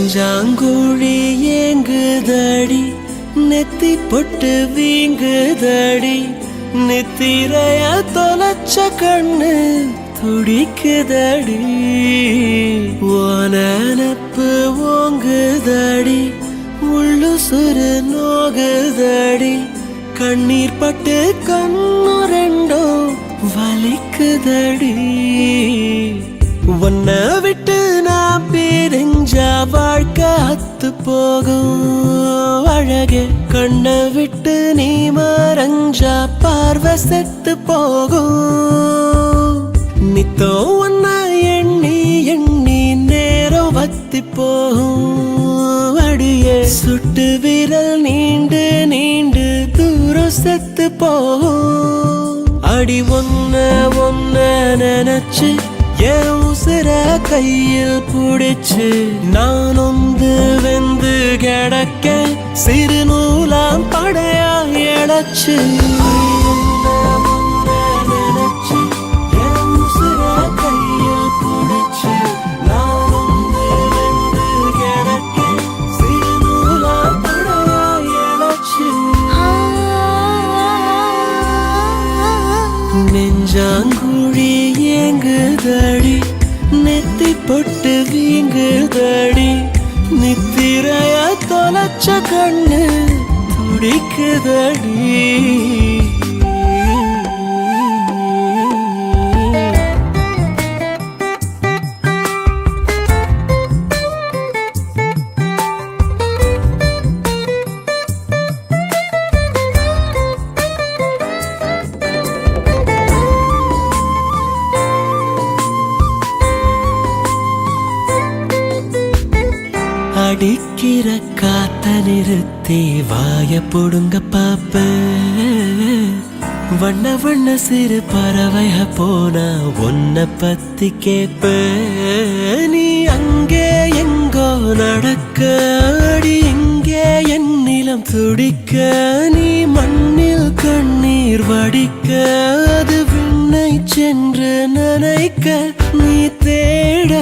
நெஞ்சாங்குழி ஏங்குதடி நெத்தி பொட்டு வீங்குதடி நித்திரைய தொலைச்ச கண்ணு துடிக்குதடி நெனப்பு ஓங்குதடி உள்ளு சுரு நோகுதடி கண்ணீர் பட்டு கண்ணு ரெண்டோ வலிக்குதடி உன்னை விட்டு நான் பிரிஞ்சா வாழ்க்கை அத்து போகும் அழகே கண்ணை விட்டு நீ மறைஞ்சா பார்வை செத்து போகும் நித்தோ உன்னை எண்ணி எண்ணி நேரம் வத்தி போகும் அடியே சுட்டு விரல் நீண்டு நீண்டு தூரம் செத்து போகும் அடி ஒன்ன நினைச்சு என் உசுர கையில் புடிச்சு நான் ஒந்து வெந்து கிடக்க சிறு நூலாம் படையா எழச்சு நினைச்சு என் உசுர கையில் புடிச்சு நான் ஒந்து வெந்து கிடக்க சிறு நூலாம் படையா எழச்சு நெஞ்சாங்குழி ஏங்குதடி நெத்தி பொட்டு வீங்குதடி நித்திரைய தொலைச்ச கண்ணு துடிக்குதடி அடிக்கிற காத்த நிறுத்தி வாய புடுங்க பாப்ப வண்ண வண்ண சிறு பறவைக போனா உன்னை பத்தி கேப்ப நீ அங்கே எங்கோ நடக்க அடி இங்கே என் நிலம் துடிக்க நீ மண்ணில் கண்ணீர் வடிக்க அது விண்ணை சென்று நினைக்க நீ தேட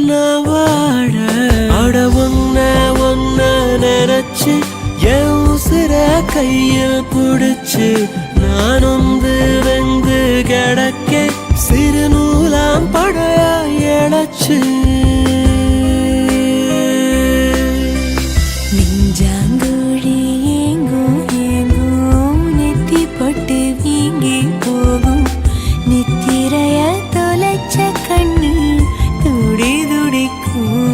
நான் வாழ அட ஒன்ன நினைச்சு என் உசுர கையில் புடிச்சு நான் ஒந்து வெந்து கிடக்க சிறு நூலாம் படையா எழச்சு நெஞ்சாங்குழி ஏங்கும் ஏங்கும் நெத்தி பொட்டு வீங்கி போகும் நித்திரைய தொலைச்ச கண்ணு துடி துடிக்கும்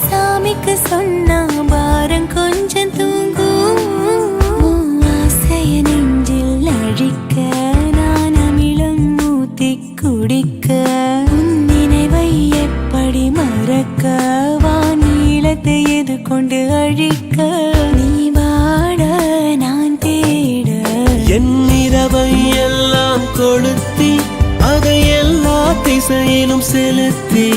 சாமிக்கு சொன்னா பாரம் கொஞ்சம் தூங்கும் ஆசைய நெஞ்சில் அழிக்க நான் அமிலம் ஊத்தி குடிக்க உன் நினைவை எப்படி மறக்க வானீளத்தை எதிர்கொண்டு அழிக்க நீ வாட நான் தேட என் இரவை எல்லாம் கொளுத்தி அதை எல்லா திசையிலும் செலுத்தி